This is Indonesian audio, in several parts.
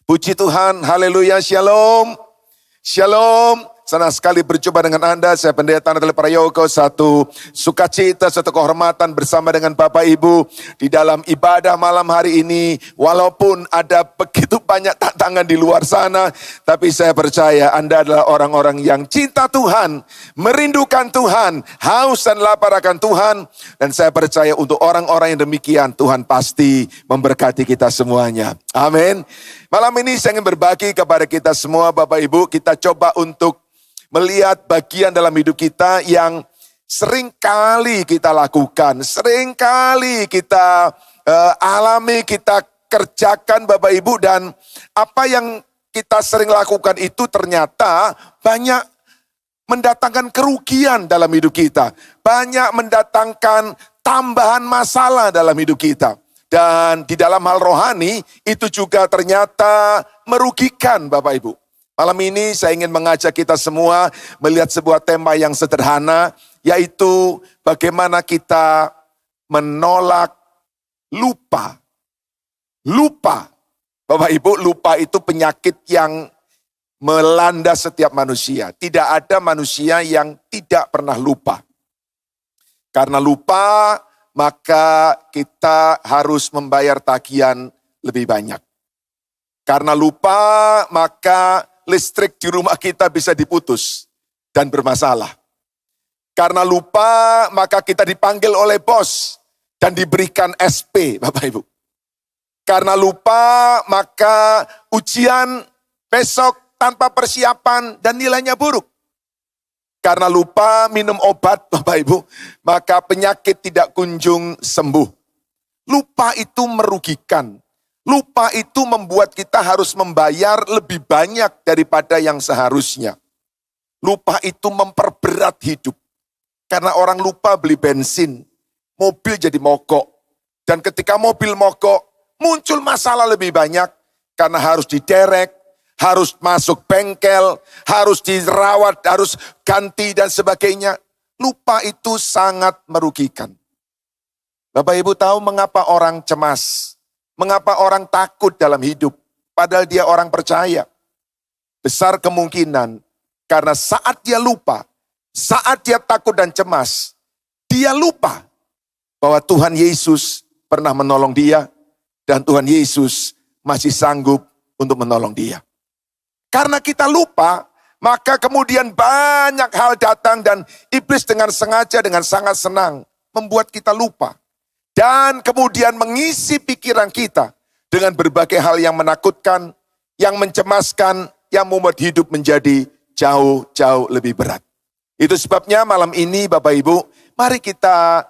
Puji Tuhan, haleluya, shalom. Shalom, senang sekali berjumpa dengan Anda. Saya Pendeta Natali Prayogo, satu sukacita, satu kehormatan bersama dengan Bapak Ibu di dalam ibadah malam hari ini. Walaupun ada begitu banyak tantangan di luar sana, tapi saya percaya Anda adalah orang-orang yang cinta Tuhan, merindukan Tuhan, haus dan lapar akan Tuhan. Dan saya percaya untuk orang-orang yang demikian, Tuhan pasti memberkati kita semuanya. Amin. Malam ini saya ingin berbagi kepada kita semua Bapak Ibu, kita coba untuk melihat bagian dalam hidup kita yang sering kali kita lakukan, sering kali kita alami, kita kerjakan Bapak Ibu, dan apa yang kita sering lakukan itu ternyata banyak mendatangkan kerugian dalam hidup kita, banyak mendatangkan tambahan masalah dalam hidup kita. Dan di dalam hal rohani itu juga ternyata merugikan Bapak Ibu. Malam ini saya ingin mengajak kita semua melihat sebuah tema yang sederhana, yaitu bagaimana kita menolak lupa. Lupa. Bapak Ibu, lupa itu penyakit yang melanda setiap manusia. Tidak ada manusia yang tidak pernah lupa. Karena lupa, maka kita harus membayar tagihan lebih banyak. Karena lupa, maka listrik di rumah kita bisa diputus dan bermasalah. Karena lupa, maka kita dipanggil oleh bos dan diberikan SP, Bapak Ibu. Karena lupa, maka ujian besok tanpa persiapan dan nilainya buruk. Karena lupa minum obat, Bapak Ibu, maka penyakit tidak kunjung sembuh. Lupa itu merugikan. Lupa itu membuat kita harus membayar lebih banyak daripada yang seharusnya. Lupa itu memperberat hidup. Karena orang lupa beli bensin, mobil jadi mogok. Dan ketika mobil mogok, muncul masalah lebih banyak karena harus diderek, harus masuk bengkel, harus dirawat, harus ganti dan sebagainya. Lupa itu sangat merugikan. Bapak Ibu tahu mengapa orang cemas? Mengapa orang takut dalam hidup? Padahal dia orang percaya. Besar kemungkinan karena saat dia lupa, saat dia takut dan cemas, dia lupa bahwa Tuhan Yesus pernah menolong dia dan Tuhan Yesus masih sanggup untuk menolong dia. Karena kita lupa, maka kemudian banyak hal datang dan iblis dengan sengaja, dengan sangat senang membuat kita lupa. Dan kemudian mengisi pikiran kita dengan berbagai hal yang menakutkan, yang mencemaskan, yang membuat hidup menjadi jauh-jauh lebih berat. Itu sebabnya malam ini Bapak Ibu, mari kita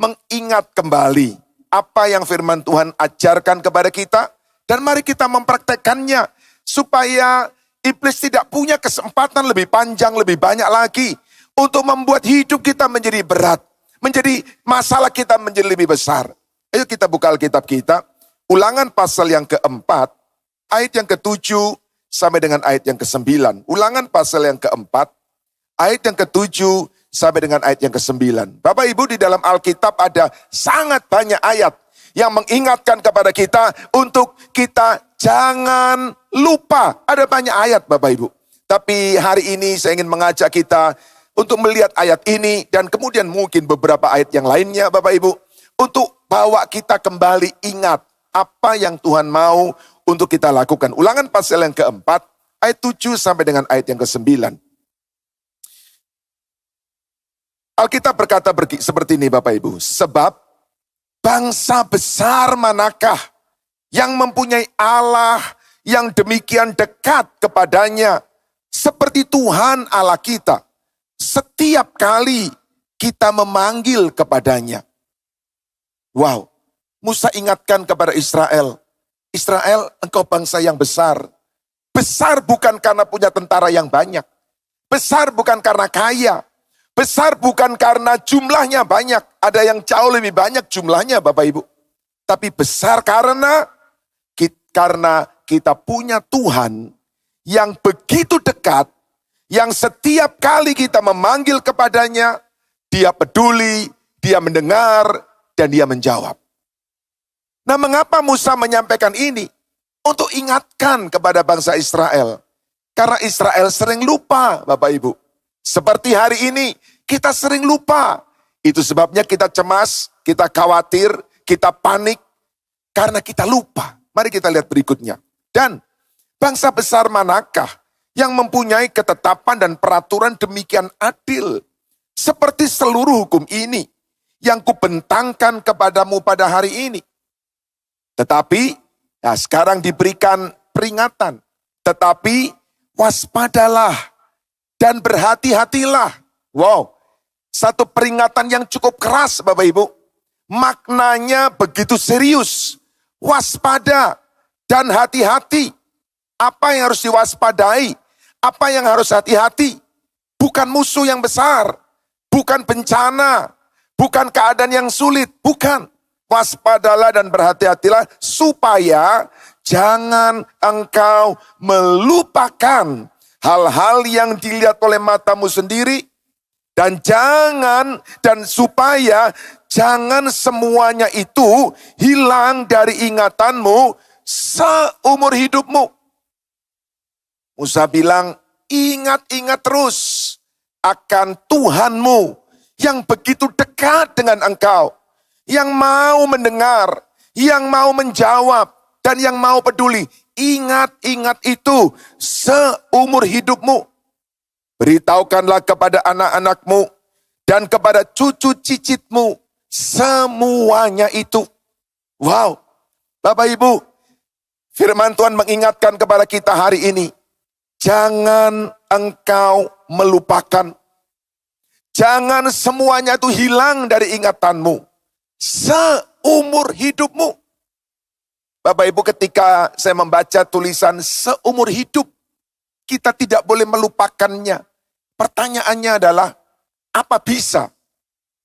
mengingat kembali apa yang firman Tuhan ajarkan kepada kita, dan mari kita mempraktekannya supaya iblis tidak punya kesempatan lebih panjang, lebih banyak lagi untuk membuat hidup kita menjadi berat, menjadi masalah kita menjadi lebih besar. Ayo kita buka Alkitab kita, Ulangan pasal yang keempat, ayat yang ke-7 sampai dengan ayat yang ke-9. Ulangan pasal yang keempat, ayat yang ke-7 sampai dengan ayat yang ke-9. Bapak Ibu, di dalam Alkitab ada sangat banyak ayat yang mengingatkan kepada kita untuk kita jangan lupa. Ada banyak ayat Bapak Ibu. Tapi hari ini saya ingin mengajak kita untuk melihat ayat ini dan kemudian mungkin beberapa ayat yang lainnya Bapak Ibu. Untuk bawa kita kembali ingat apa yang Tuhan mau untuk kita lakukan. Ulangan pasal yang keempat, ayat 7 sampai dengan ayat yang ke-9. Alkitab berkata seperti ini Bapak Ibu. Sebab bangsa besar manakah yang mempunyai Allah yang demikian dekat kepadanya seperti Tuhan Allah kita. Setiap kali kita memanggil kepadanya. Wow, Musa ingatkan kepada Israel. Israel, engkau bangsa yang besar. Besar bukan karena punya tentara yang banyak. Besar bukan karena kaya. Besar bukan karena jumlahnya banyak. Ada yang jauh lebih banyak jumlahnya Bapak Ibu. Tapi besar karena kita punya Tuhan yang begitu dekat, yang setiap kali kita memanggil kepadanya, dia peduli, dia mendengar, dan dia menjawab. Nah, mengapa Musa menyampaikan ini? untuk ingatkan kepada bangsa Israel. Karena Israel sering lupa, Bapak Ibu. Seperti hari ini, kita sering lupa. Itu sebabnya kita cemas, kita khawatir, kita panik, karena kita lupa. Mari kita lihat berikutnya. Dan bangsa besar manakah yang mempunyai ketetapan dan peraturan demikian adil, seperti seluruh hukum ini, yang kubentangkan kepadamu pada hari ini. Tetapi, sekarang diberikan peringatan. Tetapi, waspadalah dan berhati-hatilah. Wow, satu peringatan yang cukup keras Bapak Ibu. Maknanya begitu serius. Waspada dan hati-hati. Apa yang harus diwaspadai? Apa yang harus hati-hati? Bukan musuh yang besar. Bukan bencana. Bukan keadaan yang sulit. Bukan. Waspadalah dan berhati-hatilah supaya jangan engkau melupakan hal-hal yang dilihat oleh matamu sendiri, dan supaya jangan semuanya itu hilang dari ingatanmu seumur hidupmu. Musa bilang, ingat-ingat terus akan Tuhanmu yang begitu dekat dengan engkau, yang mau mendengar, yang mau menjawab, dan yang mau peduli. Ingat-ingat itu seumur hidupmu. Beritahukanlah kepada anak-anakmu dan kepada cucu cicitmu semuanya itu. Wow, Bapak Ibu, firman Tuhan mengingatkan kepada kita hari ini. Jangan engkau melupakan. Jangan semuanya itu hilang dari ingatanmu seumur hidupmu. Bapak Ibu, ketika saya membaca tulisan seumur hidup, kita tidak boleh melupakannya. Pertanyaannya adalah, apa bisa?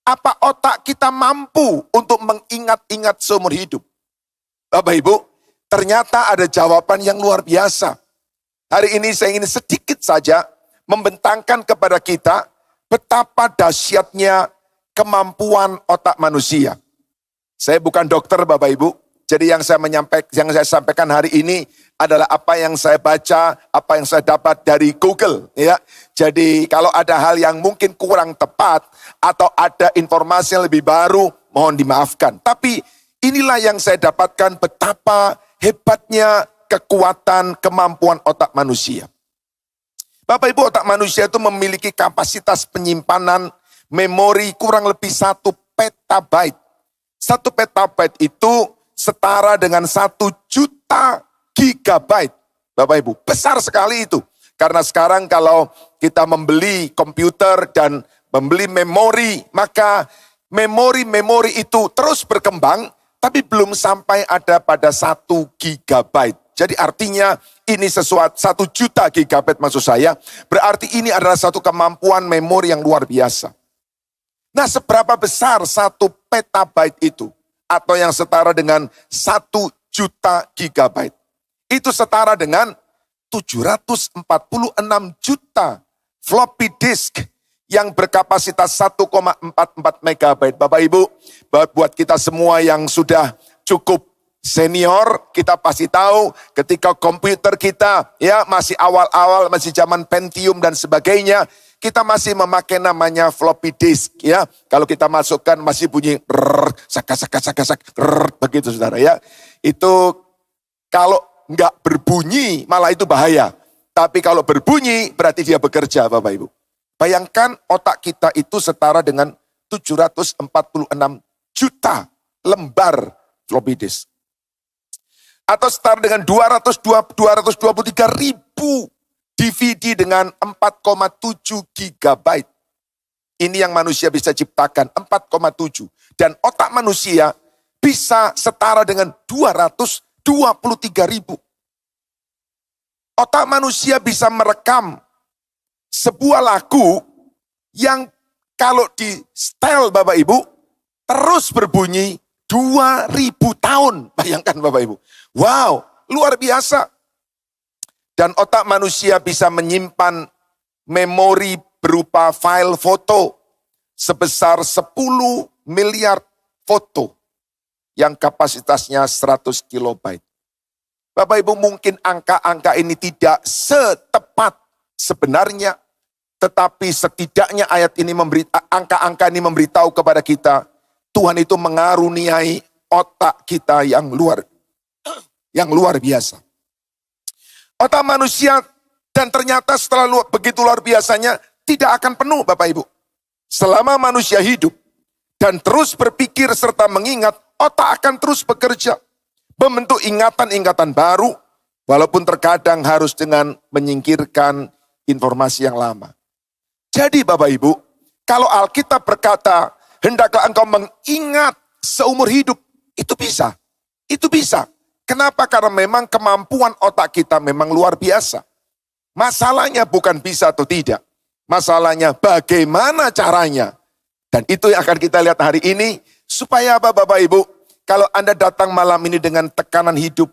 Apa otak kita mampu untuk mengingat-ingat seumur hidup? Bapak Ibu, ternyata ada jawaban yang luar biasa. Hari ini saya ingin sedikit saja membentangkan kepada kita betapa dahsyatnya kemampuan otak manusia. Saya bukan dokter Bapak Ibu, jadi yang saya sampaikan hari ini adalah apa yang saya baca, apa yang saya dapat dari Google, ya. Jadi kalau ada hal yang mungkin kurang tepat atau ada informasi yang lebih baru, mohon dimaafkan. Tapi inilah yang saya dapatkan betapa hebatnya kekuatan kemampuan otak manusia. Bapak Ibu, otak manusia itu memiliki kapasitas penyimpanan memori kurang lebih 1 petabyte. 1 petabyte itu setara dengan 1 juta gigabyte. Bapak Ibu, besar sekali itu. Karena sekarang kalau kita membeli komputer dan membeli memori, maka memori-memori itu terus berkembang, tapi belum sampai ada pada 1 gigabyte. Jadi artinya ini sesuatu 1 juta gigabyte maksud saya, berarti ini adalah satu kemampuan memori yang luar biasa. Nah, seberapa besar 1 petabyte itu? Atau yang setara dengan 1 juta gigabyte. Itu setara dengan 746 juta floppy disk yang berkapasitas 1,44 megabyte. Bapak Ibu, buat kita semua yang sudah cukup senior, kita pasti tahu ketika komputer kita ya masih awal-awal, masih zaman Pentium dan sebagainya, kita masih memakai namanya floppy disk ya. Kalau kita masukkan masih bunyi sak begitu Saudara ya. Itu kalau nggak berbunyi malah itu bahaya. Tapi kalau berbunyi berarti dia bekerja Bapak Ibu. Bayangkan otak kita itu setara dengan 746 juta lembar floppy disk. Atau setara dengan 223 ribu DVD dengan 4,7 gigabyte. Ini yang manusia bisa ciptakan, 4,7. Dan otak manusia bisa setara dengan 223 ribu. Otak manusia bisa merekam sebuah lagu yang kalau di setel Bapak Ibu, terus berbunyi 2000 tahun. Bayangkan Bapak Ibu. Wow, luar biasa. Dan otak manusia bisa menyimpan memori berupa file foto sebesar 10 miliar foto yang kapasitasnya 100 kilobyte. Bapak Ibu, mungkin angka-angka ini tidak setepat sebenarnya, tetapi setidaknya ayat ini angka-angka ini memberitahu kepada kita, Tuhan itu mengaruniai otak kita yang luar biasa. Otak manusia, dan ternyata setelah begitu luar biasanya, tidak akan penuh Bapak Ibu. Selama manusia hidup dan terus berpikir serta mengingat, otak akan terus bekerja, membentuk ingatan-ingatan baru, walaupun terkadang harus dengan menyingkirkan informasi yang lama. Jadi Bapak Ibu, kalau Alkitab berkata, hendaklah engkau mengingat seumur hidup, itu bisa. Itu bisa. Kenapa? Karena memang kemampuan otak kita memang luar biasa. Masalahnya bukan bisa atau tidak. Masalahnya bagaimana caranya. Dan itu yang akan kita lihat hari ini. Supaya apa Bapak Ibu? Kalau Anda datang malam ini dengan tekanan hidup,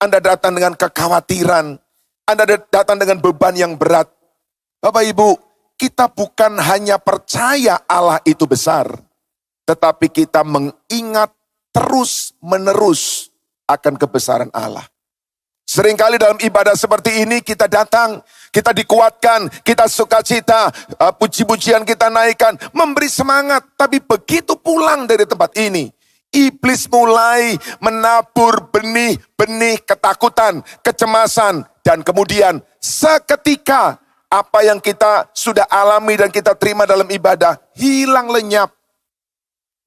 Anda datang dengan kekhawatiran, Anda datang dengan beban yang berat. Bapak Ibu, kita bukan hanya percaya Allah itu besar, tetapi kita mengingat terus menerus akan kebesaran Allah. Seringkali dalam ibadah seperti ini kita datang, kita dikuatkan, kita sukacita, puji-pujian kita naikkan, memberi semangat. Tapi begitu pulang dari tempat ini, iblis mulai menabur benih-benih ketakutan, kecemasan, dan kemudian seketika apa yang kita sudah alami dan kita terima dalam ibadah hilang lenyap.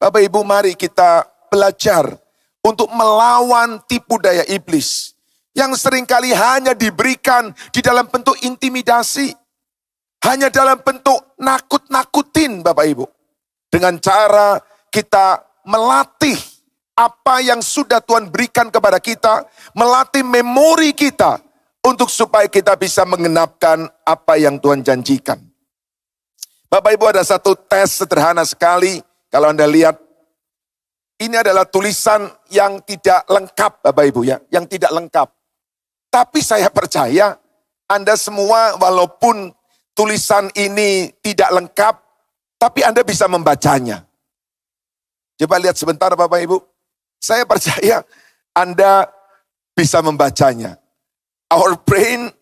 Bapak Ibu, mari kita belajar untuk melawan tipu daya iblis yang seringkali hanya diberikan di dalam bentuk intimidasi, hanya dalam bentuk nakut-nakutin Bapak Ibu. Dengan cara kita melatih apa yang sudah Tuhan berikan kepada kita, melatih memori kita untuk supaya kita bisa mengenapkan apa yang Tuhan janjikan. Bapak Ibu, ada satu tes sederhana sekali, kalau Anda lihat, ini adalah tulisan yang tidak lengkap Bapak Ibu ya, yang tidak lengkap. Tapi saya percaya Anda semua walaupun tulisan ini tidak lengkap, tapi Anda bisa membacanya. Coba lihat sebentar Bapak Ibu. Saya percaya Anda bisa membacanya. Our brain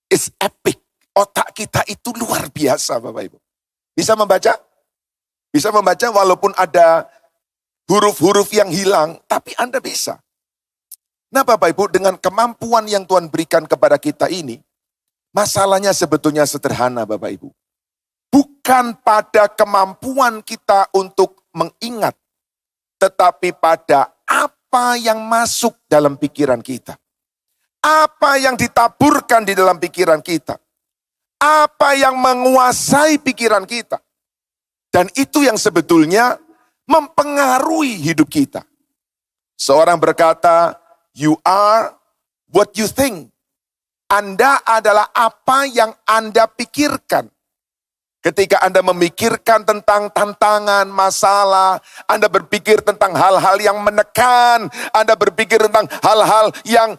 is epic. Otak kita itu luar biasa Bapak Ibu. Bisa membaca? Bisa membaca walaupun ada huruf-huruf yang hilang, tapi Anda bisa. Nah Bapak Ibu, dengan kemampuan yang Tuhan berikan kepada kita ini, masalahnya sebetulnya sederhana Bapak Ibu. Bukan pada kemampuan kita untuk mengingat, tetapi pada apa yang masuk dalam pikiran kita. Apa yang ditaburkan di dalam pikiran kita. Apa yang menguasai pikiran kita. Dan itu yang sebetulnya mempengaruhi hidup kita. Seorang berkata, you are what you think. Anda adalah apa yang Anda pikirkan. Ketika Anda memikirkan tentang tantangan, masalah, Anda berpikir tentang hal-hal yang menekan, Anda berpikir tentang hal-hal yang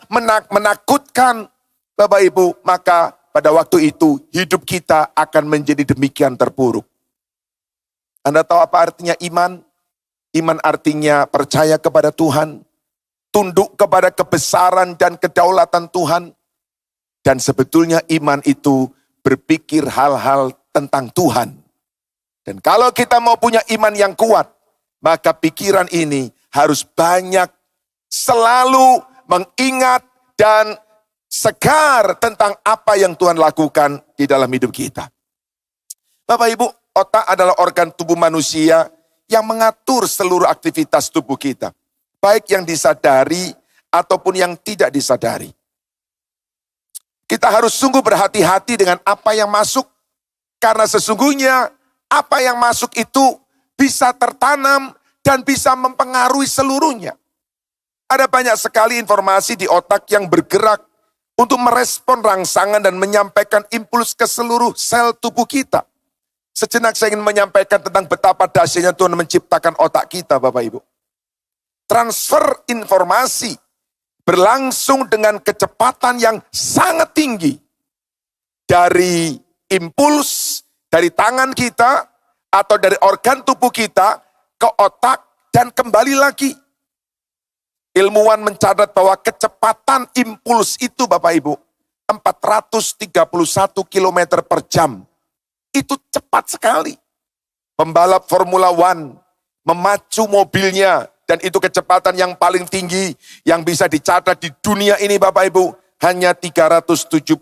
menakutkan, Bapak Ibu, maka pada waktu itu hidup kita akan menjadi demikian terpuruk. Anda tahu apa artinya iman? Iman artinya percaya kepada Tuhan, tunduk kepada kebesaran dan kedaulatan Tuhan, dan sebetulnya iman itu berpikir hal-hal tentang Tuhan. Dan kalau kita mau punya iman yang kuat, maka pikiran ini harus banyak selalu mengingat dan segar tentang apa yang Tuhan lakukan di dalam hidup kita. Bapak Ibu, otak adalah organ tubuh manusia yang mengatur seluruh aktivitas tubuh kita. Baik yang disadari ataupun yang tidak disadari. Kita harus sungguh berhati-hati dengan apa yang masuk. Karena sesungguhnya apa yang masuk itu bisa tertanam dan bisa mempengaruhi seluruhnya. Ada banyak sekali informasi di otak yang bergerak untuk merespon rangsangan dan menyampaikan impuls ke seluruh sel tubuh kita. Sejenak saya ingin menyampaikan tentang betapa dahsyatnya Tuhan menciptakan otak kita Bapak Ibu. Transfer informasi berlangsung dengan kecepatan yang sangat tinggi. Dari impuls dari tangan kita atau dari organ tubuh kita ke otak dan kembali lagi. Ilmuwan mencatat bahwa kecepatan impuls itu Bapak Ibu, 431 km per jam. Itu cepat sekali. Pembalap Formula One memacu mobilnya, dan itu kecepatan yang paling tinggi yang bisa dicatat di dunia ini Bapak Ibu, hanya 379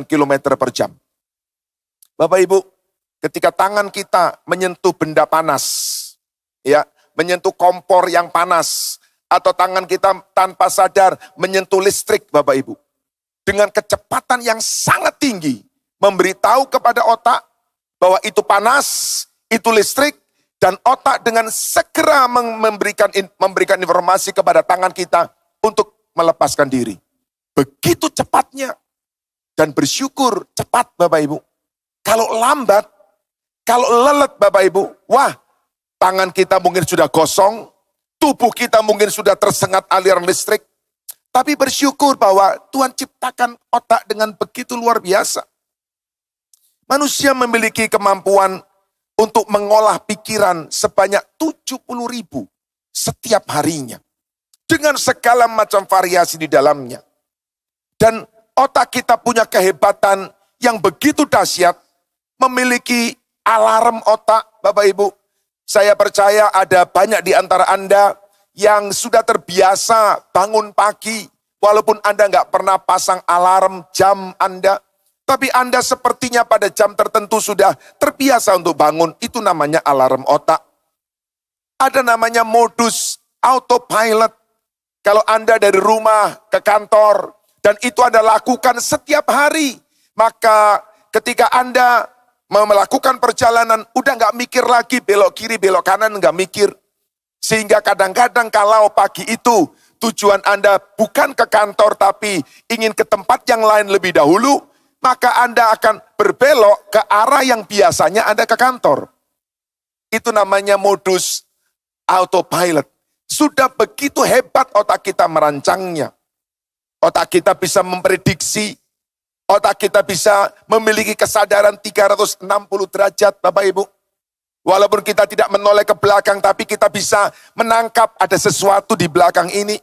km per jam. Bapak Ibu, ketika tangan kita menyentuh benda panas, ya, menyentuh kompor yang panas, atau tangan kita tanpa sadar menyentuh listrik Bapak Ibu, dengan kecepatan yang sangat tinggi, memberitahu kepada otak bahwa itu panas, itu listrik, dan otak dengan segera memberikan informasi kepada tangan kita untuk melepaskan diri. Begitu cepatnya, dan bersyukur cepat Bapak Ibu. Kalau lambat, kalau lelet Bapak Ibu, wah, tangan kita mungkin sudah gosong, tubuh kita mungkin sudah tersengat aliran listrik. Tapi bersyukur bahwa Tuhan ciptakan otak dengan begitu luar biasa. Manusia memiliki kemampuan untuk mengolah pikiran sebanyak 70.000 setiap harinya. Dengan segala macam variasi di dalamnya. Dan otak kita punya kehebatan yang begitu dahsyat, memiliki alarm otak, Bapak Ibu. Saya percaya ada banyak di antara Anda yang sudah terbiasa bangun pagi, walaupun Anda nggak pernah pasang alarm jam Anda, tapi Anda sepertinya pada jam tertentu sudah terbiasa untuk bangun. Itu namanya alarm otak. Ada namanya modus autopilot. Kalau Anda dari rumah ke kantor, dan itu Anda lakukan setiap hari, maka ketika Anda mau melakukan perjalanan, udah nggak mikir lagi belok kiri, belok kanan, nggak mikir. Sehingga kadang-kadang kalau pagi itu tujuan Anda bukan ke kantor, tapi ingin ke tempat yang lain lebih dahulu, maka Anda akan berbelok ke arah yang biasanya Anda ke kantor. Itu namanya modus autopilot. Sudah begitu hebat otak kita merancangnya. Otak kita bisa memprediksi. Otak kita bisa memiliki kesadaran 360 derajat, Bapak Ibu. Walaupun kita tidak menoleh ke belakang, tapi kita bisa menangkap ada sesuatu di belakang ini.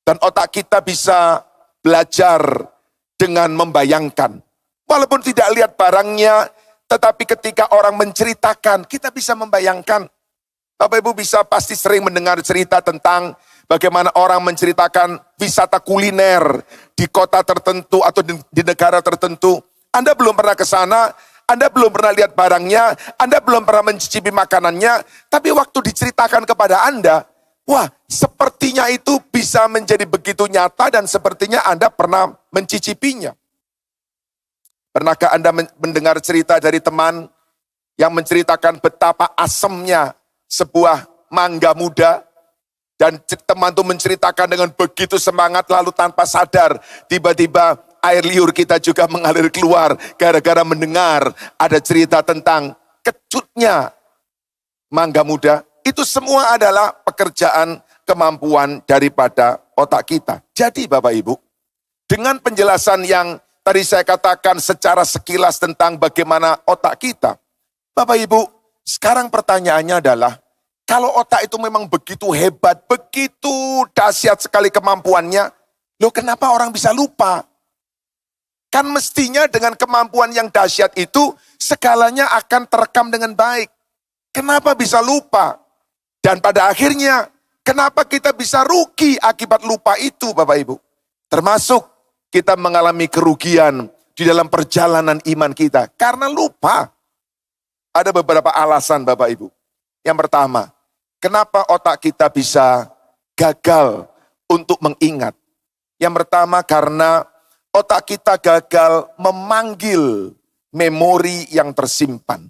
Dan otak kita bisa belajar dengan membayangkan. Walaupun tidak lihat barangnya, tetapi ketika orang menceritakan, kita bisa membayangkan. Bapak Ibu bisa pasti sering mendengar cerita tentang bagaimana orang menceritakan wisata kuliner di kota tertentu atau di negara tertentu. Anda belum pernah ke sana, Anda belum pernah lihat barangnya, Anda belum pernah mencicipi makanannya, tapi waktu diceritakan kepada Anda, wah, sepertinya itu bisa menjadi begitu nyata dan sepertinya Anda pernah mencicipinya. Pernahkah Anda mendengar cerita dari teman yang menceritakan betapa asamnya sebuah mangga muda? Dan teman itu menceritakan dengan begitu semangat, lalu tanpa sadar, tiba-tiba air liur kita juga mengalir keluar, gara-gara mendengar ada cerita tentang kecutnya mangga muda. Itu semua adalah pekerjaan kemampuan daripada otak kita. Jadi Bapak Ibu, dengan penjelasan yang tadi saya katakan secara sekilas tentang bagaimana otak kita, Bapak Ibu, sekarang pertanyaannya adalah, kalau otak itu memang begitu hebat, begitu dahsyat sekali kemampuannya, loh kenapa orang bisa lupa? Kan mestinya dengan kemampuan yang dahsyat itu, segalanya akan terekam dengan baik. Kenapa bisa lupa? Dan pada akhirnya, kenapa kita bisa rugi akibat lupa itu Bapak Ibu? Termasuk kita mengalami kerugian di dalam perjalanan iman kita, karena lupa. Ada beberapa alasan Bapak Ibu. Yang pertama, kenapa otak kita bisa gagal untuk mengingat? Yang pertama karena otak kita gagal memanggil memori yang tersimpan.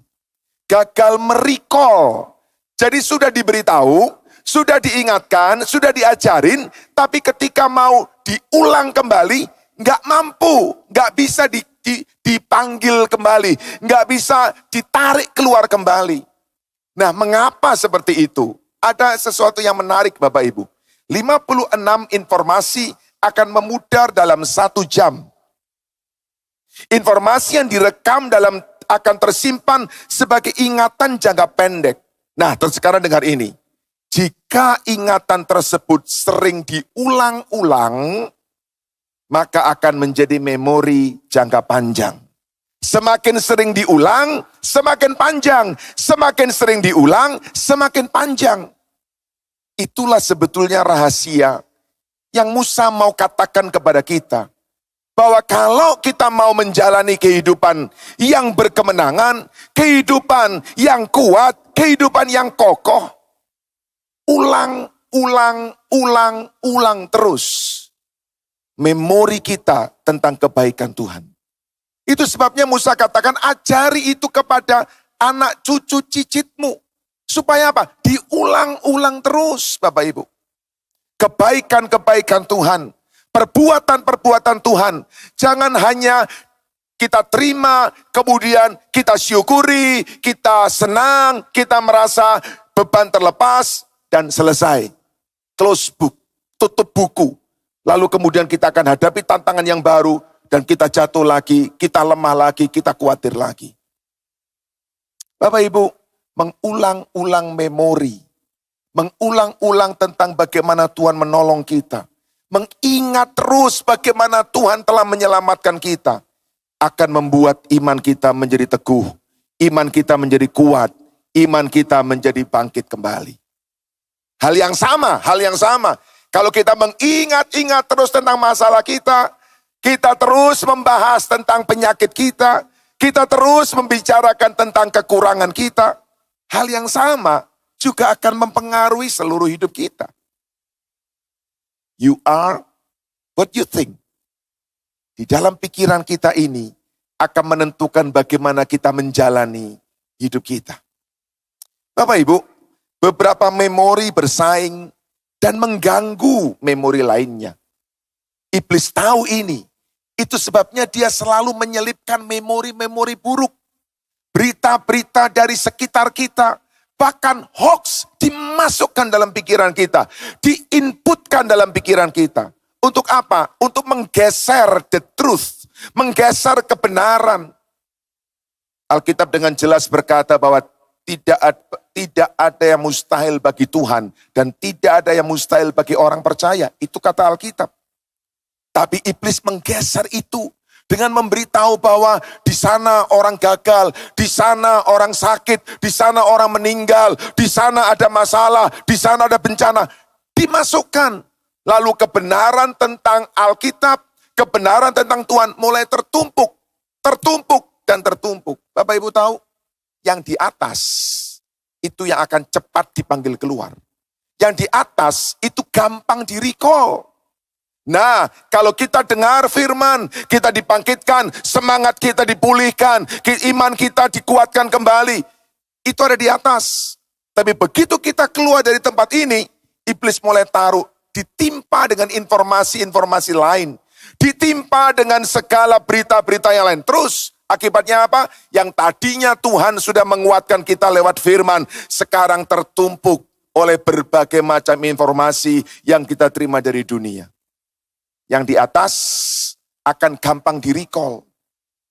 Gagal merecall. Jadi sudah diberitahu, sudah diingatkan, sudah diajarin, tapi ketika mau diulang kembali, nggak mampu, nggak bisa dipanggil kembali, nggak bisa ditarik keluar kembali. Nah, mengapa seperti itu? Ada sesuatu yang menarik Bapak Ibu. 56 informasi akan memudar dalam 1 jam. Informasi yang direkam akan tersimpan sebagai ingatan jangka pendek. Nah, terus sekarang dengar ini. Jika ingatan tersebut sering diulang-ulang, maka akan menjadi memori jangka panjang. Semakin sering diulang, semakin panjang. Semakin sering diulang, semakin panjang. Itulah sebetulnya rahasia yang Musa mau katakan kepada kita. Bahwa kalau kita mau menjalani kehidupan yang berkemenangan, kehidupan yang kuat, kehidupan yang kokoh, ulang terus memori kita tentang kebaikan Tuhan. Itu sebabnya Musa katakan, ajari itu kepada anak cucu cicitmu. Supaya apa? Diulang-ulang terus, Bapak Ibu. Kebaikan-kebaikan Tuhan, perbuatan-perbuatan Tuhan. Jangan hanya kita terima, kemudian kita syukuri, kita senang, kita merasa beban terlepas, dan selesai. Close book, tutup buku. Lalu kemudian kita akan hadapi tantangan yang baru, dan kita jatuh lagi, kita lemah lagi, kita khawatir lagi. Bapak Ibu, mengulang-ulang memori, mengulang-ulang tentang bagaimana Tuhan menolong kita, mengingat terus bagaimana Tuhan telah menyelamatkan kita, akan membuat iman kita menjadi teguh, iman kita menjadi kuat, iman kita menjadi bangkit kembali. Hal yang sama. Kalau kita mengingat-ingat terus tentang masalah kita terus membahas tentang penyakit kita terus membicarakan tentang kekurangan kita, hal yang sama juga akan mempengaruhi seluruh hidup kita. You are what you think. Di dalam pikiran kita ini akan menentukan bagaimana kita menjalani hidup kita. Bapak Ibu, beberapa memori bersaing dan mengganggu memori lainnya. Iblis tahu ini. Itu sebabnya dia selalu menyelipkan memori-memori buruk. Berita-berita dari sekitar kita, bahkan hoax dimasukkan dalam pikiran kita, diinputkan dalam pikiran kita. Untuk apa? Untuk menggeser the truth, menggeser kebenaran. Alkitab dengan jelas berkata bahwa tidak ada yang mustahil bagi Tuhan dan tidak ada yang mustahil bagi orang percaya. Itu kata Alkitab. Tapi iblis menggeser itu dengan memberitahu bahwa di sana orang gagal, di sana orang sakit, di sana orang meninggal, di sana ada masalah, di sana ada bencana. Dimasukkan. Lalu kebenaran tentang Alkitab, kebenaran tentang Tuhan mulai tertumpuk dan tertumpuk. Bapak Ibu tahu, yang di atas itu yang akan cepat dipanggil keluar. Yang di atas itu gampang di-recall. Nah, kalau kita dengar firman, kita dibangkitkan, semangat kita dipulihkan, iman kita dikuatkan kembali. Itu ada di atas. Tapi begitu kita keluar dari tempat ini, iblis mulai taruh, ditimpa dengan informasi-informasi lain. Ditimpa dengan segala berita-berita yang lain. Terus, akibatnya apa? Yang tadinya Tuhan sudah menguatkan kita lewat firman, sekarang tertumpuk oleh berbagai macam informasi yang kita terima dari dunia. Yang di atas akan gampang di-recall.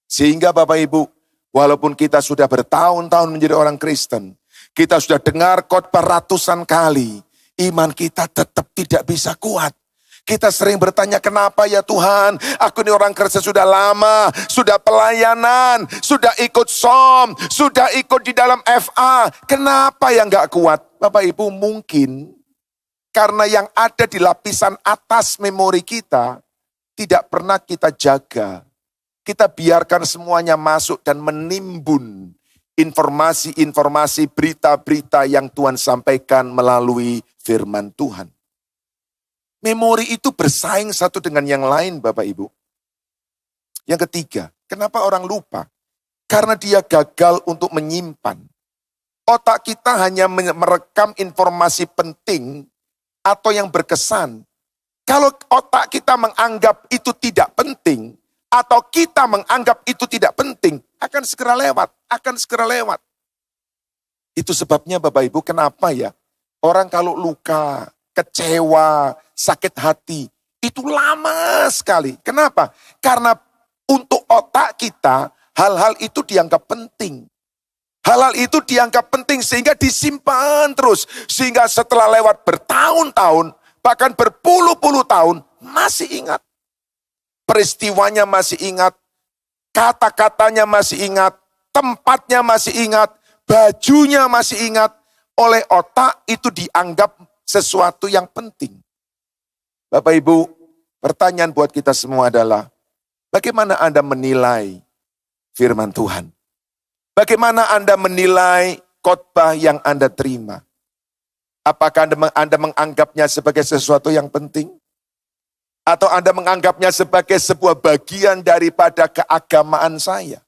Sehingga Bapak Ibu, walaupun kita sudah bertahun-tahun menjadi orang Kristen, kita sudah dengar khotbah ratusan kali, iman kita tetap tidak bisa kuat. Kita sering bertanya, kenapa ya Tuhan? Aku ini orang Kristen sudah lama, sudah pelayanan, sudah ikut SOM, sudah ikut di dalam FA. Kenapa yang gak kuat? Bapak Ibu, mungkin karena yang ada di lapisan atas memori kita, tidak pernah kita jaga. Kita biarkan semuanya masuk dan menimbun informasi-informasi, berita-berita yang Tuhan sampaikan melalui firman Tuhan. Memori itu bersaing satu dengan yang lain, Bapak Ibu. Yang ketiga, kenapa orang lupa? Karena dia gagal untuk menyimpan. Otak kita hanya merekam informasi penting atau yang berkesan. Kalau otak kita menganggap itu tidak penting, atau kita menganggap itu tidak penting, akan segera lewat. Itu sebabnya Bapak Ibu, kenapa ya? Orang kalau luka, kecewa, sakit hati, itu lama sekali. Kenapa? Karena untuk otak kita, hal-hal itu dianggap penting. Hal-hal itu dianggap penting sehingga disimpan terus. Sehingga setelah lewat bertahun-tahun, bahkan berpuluh-puluh tahun, masih ingat. Peristiwanya masih ingat, kata-katanya masih ingat, tempatnya masih ingat, bajunya masih ingat. Oleh otak itu dianggap sesuatu yang penting. Bapak Ibu, pertanyaan buat kita semua adalah, bagaimana Anda menilai firman Tuhan? Bagaimana Anda menilai khotbah yang Anda terima? Apakah Anda menganggapnya sebagai sesuatu yang penting? Atau Anda menganggapnya sebagai sebuah bagian daripada keagamaan saya?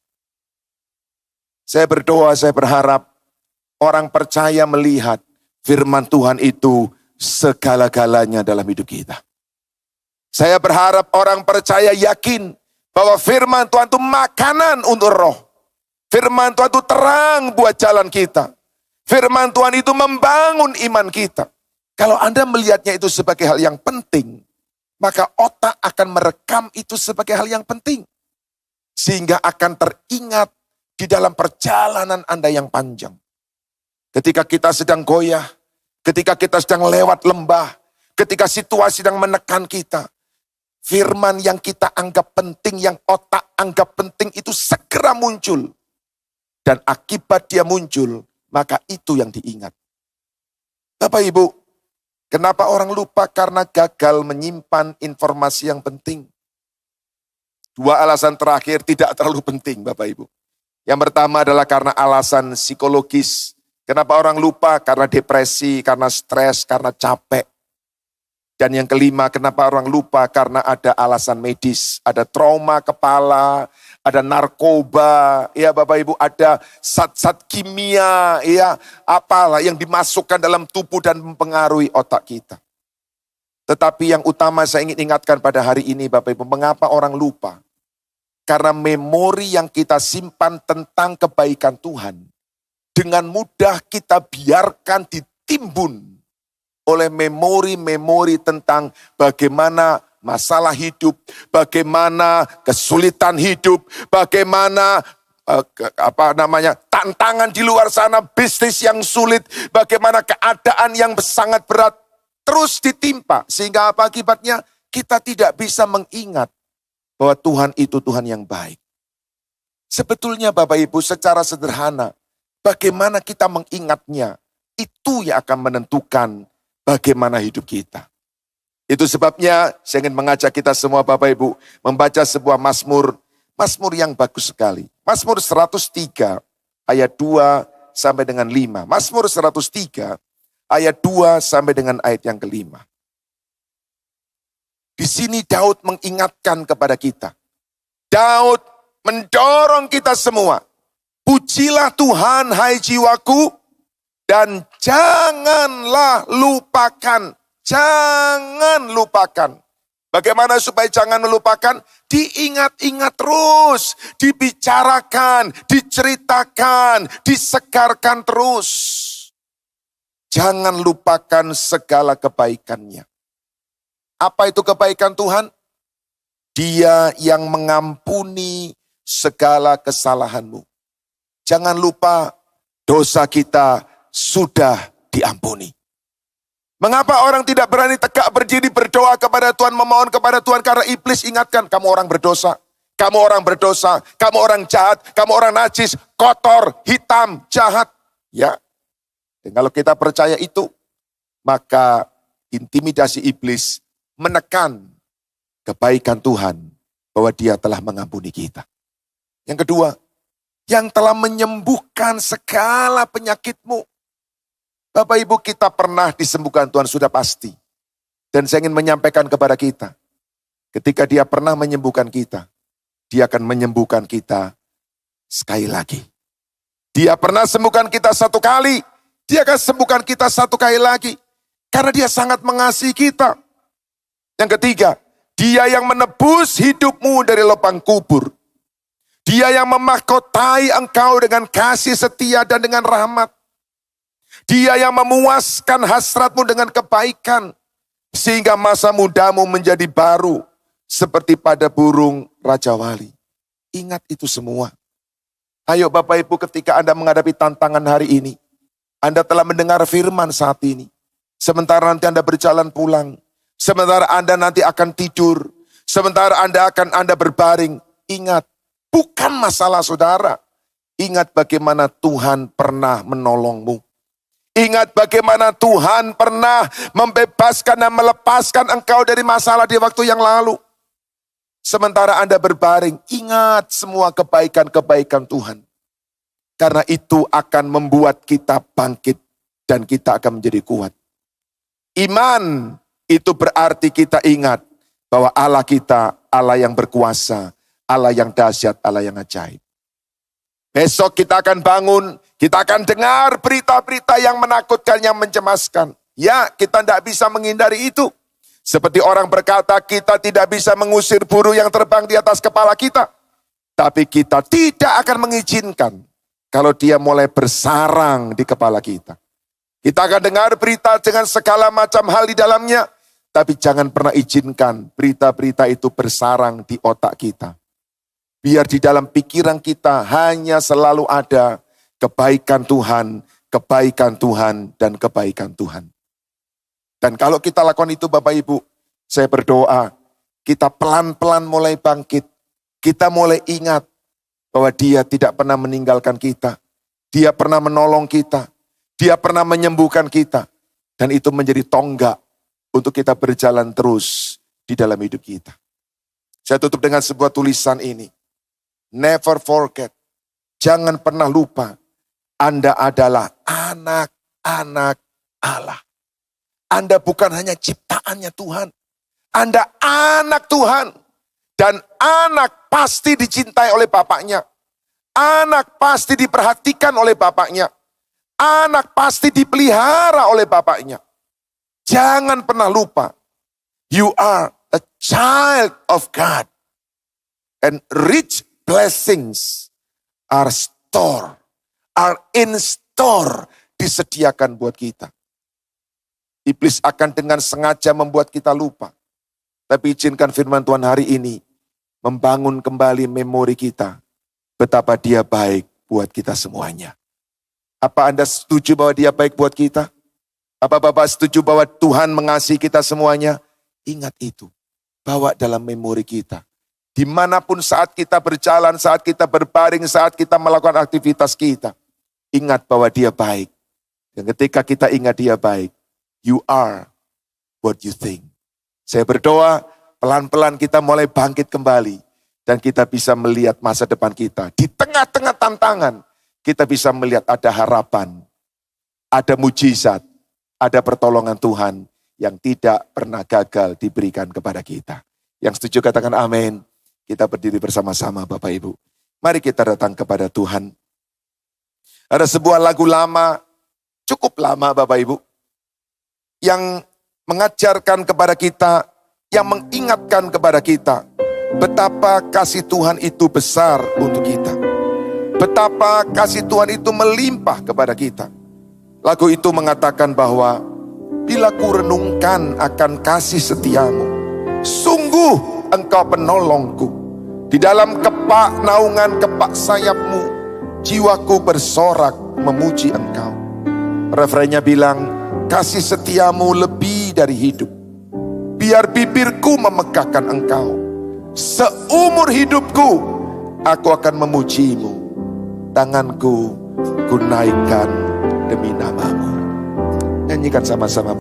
Saya berdoa, saya berharap orang percaya melihat firman Tuhan itu segala-galanya dalam hidup kita. Saya berharap orang percaya yakin bahwa firman Tuhan itu makanan untuk roh. Firman Tuhan itu terang buat jalan kita. Firman Tuhan itu membangun iman kita. Kalau Anda melihatnya itu sebagai hal yang penting, maka otak akan merekam itu sebagai hal yang penting. Sehingga akan teringat di dalam perjalanan Anda yang panjang. Ketika kita sedang goyah, ketika kita sedang lewat lembah, ketika situasi sedang menekan kita, firman yang kita anggap penting, yang otak anggap penting itu segera muncul. Dan akibat dia muncul, maka itu yang diingat. Bapak Ibu, kenapa orang lupa? Karena gagal menyimpan informasi yang penting. Dua alasan terakhir tidak terlalu penting, Bapak Ibu. Yang pertama adalah karena alasan psikologis. Kenapa orang lupa? Karena depresi, karena stres, karena capek. Dan yang kelima, kenapa orang lupa? Karena ada alasan medis, ada trauma kepala, ada narkoba, ya Bapak Ibu, ada zat-zat kimia, ya apalah yang dimasukkan dalam tubuh dan mempengaruhi otak kita. Tetapi yang utama saya ingin ingatkan pada hari ini Bapak Ibu, mengapa orang lupa? Karena memori yang kita simpan tentang kebaikan Tuhan, dengan mudah kita biarkan ditimbun oleh memori-memori tentang bagaimana masalah hidup, bagaimana kesulitan hidup, bagaimana tantangan di luar sana, bisnis yang sulit, bagaimana keadaan yang sangat berat terus ditimpa, sehingga apa akibatnya? Kita tidak bisa mengingat bahwa Tuhan itu Tuhan yang baik. Sebetulnya Bapak Ibu secara sederhana, bagaimana kita mengingatnya, itu yang akan menentukan bagaimana hidup kita. Itu sebabnya saya ingin mengajak kita semua Bapak Ibu membaca sebuah Mazmur yang bagus sekali. Mazmur 103 ayat 2 sampai dengan 5. Mazmur 103 ayat 2 sampai dengan ayat yang kelima. Di sini Daud mengingatkan kepada kita. Daud mendorong kita semua. Pujilah Tuhan hai jiwaku, dan jangan lupakan. Bagaimana supaya jangan melupakan? Diingat-ingat terus, dibicarakan, diceritakan, disegarkan terus. Jangan lupakan segala kebaikannya. Apa itu kebaikan Tuhan? Dia yang mengampuni segala kesalahanmu. Jangan lupa dosa kita sudah diampuni. Mengapa orang tidak berani tegak berdiri berdoa kepada Tuhan, memohon kepada Tuhan? Karena iblis ingatkan, kamu orang berdosa, kamu orang jahat, kamu orang najis, kotor, hitam, jahat. Ya, dan kalau kita percaya itu, maka intimidasi iblis menekan kebaikan Tuhan bahwa Dia telah mengampuni kita. Yang kedua, yang telah menyembuhkan segala penyakitmu. Bapak Ibu, kita pernah disembuhkan Tuhan, sudah pasti. Dan saya ingin menyampaikan kepada kita, ketika Dia pernah menyembuhkan kita, Dia akan menyembuhkan kita sekali lagi. Dia pernah sembuhkan kita satu kali, Dia akan sembuhkan kita satu kali lagi. Karena Dia sangat mengasihi kita. Yang ketiga, Dia yang menebus hidupmu dari lubang kubur. Dia yang memahkotai engkau dengan kasih setia dan dengan rahmat. Dia yang memuaskan hasratmu dengan kebaikan, sehingga masa mudamu menjadi baru, seperti pada burung Raja Wali. Ingat itu semua. Ayo Bapak Ibu, ketika Anda menghadapi tantangan hari ini, Anda telah mendengar firman saat ini. Sementara nanti Anda berjalan pulang, sementara Anda nanti akan tidur, sementara Anda berbaring, ingat, bukan masalah saudara. Ingat bagaimana Tuhan pernah menolongmu. Ingat bagaimana Tuhan pernah membebaskan dan melepaskan engkau dari masalah di waktu yang lalu. Sementara Anda berbaring, ingat semua kebaikan-kebaikan Tuhan. Karena itu akan membuat kita bangkit dan kita akan menjadi kuat. Iman itu berarti kita ingat bahwa Allah kita, Allah yang berkuasa, Allah yang dahsyat, Allah yang ajaib. Besok kita akan bangun, kita akan dengar berita-berita yang menakutkan, yang mencemaskan. Ya, kita tidak bisa menghindari itu. Seperti orang berkata, kita tidak bisa mengusir burung yang terbang di atas kepala kita. Tapi kita tidak akan mengizinkan kalau dia mulai bersarang di kepala kita. Kita akan dengar berita dengan segala macam hal di dalamnya. Tapi jangan pernah izinkan berita-berita itu bersarang di otak kita. Biar di dalam pikiran kita hanya selalu ada kebaikan Tuhan, dan kebaikan Tuhan. Dan kalau kita lakukan itu Bapak Ibu, saya berdoa, kita pelan-pelan mulai bangkit. Kita mulai ingat bahwa Dia tidak pernah meninggalkan kita. Dia pernah menolong kita. Dia pernah menyembuhkan kita. Dan itu menjadi tonggak untuk kita berjalan terus di dalam hidup kita. Saya tutup dengan sebuah tulisan ini. Never forget, jangan pernah lupa, Anda adalah anak-anak Allah. Anda bukan hanya ciptaannya Tuhan, Anda anak Tuhan. Dan anak pasti dicintai oleh bapaknya. Anak pasti diperhatikan oleh bapaknya. Anak pasti dipelihara oleh bapaknya. Jangan pernah lupa, you are a child of God. And rich blessings are in store, disediakan buat kita. Iblis akan dengan sengaja membuat kita lupa. Tapi izinkan firman Tuhan hari ini membangun kembali memori kita. Betapa Dia baik buat kita semuanya. Apa Anda setuju bahwa Dia baik buat kita? Apa Bapak setuju bahwa Tuhan mengasihi kita semuanya? Ingat itu. Bawa dalam memori kita. Dimanapun saat kita berjalan, saat kita berbaring, saat kita melakukan aktivitas kita. Ingat bahwa Dia baik. Dan ketika kita ingat Dia baik, you are what you think. Saya berdoa, pelan-pelan kita mulai bangkit kembali. Dan kita bisa melihat masa depan kita. Di tengah-tengah tantangan, kita bisa melihat ada harapan. Ada mujizat, ada pertolongan Tuhan yang tidak pernah gagal diberikan kepada kita. Yang setuju katakan amin. Kita berdiri bersama-sama Bapak Ibu. Mari kita datang kepada Tuhan. Ada sebuah lagu lama, cukup lama Bapak Ibu. Yang mengajarkan kepada kita, yang mengingatkan kepada kita. Betapa kasih Tuhan itu besar untuk kita. Betapa kasih Tuhan itu melimpah kepada kita. Lagu itu mengatakan bahwa, bila ku renungkan akan kasih setiamu, sungguh Engkau penolongku. Di dalam kepak naungan kepak sayapmu, jiwaku bersorak memuji Engkau. Refrennya bilang, kasih setiamu lebih dari hidup. Biar bibirku memegahkan Engkau. Seumur hidupku, aku akan memujimu. Tanganku ku naikkan demi namamu. Nyanyikan sama-sama.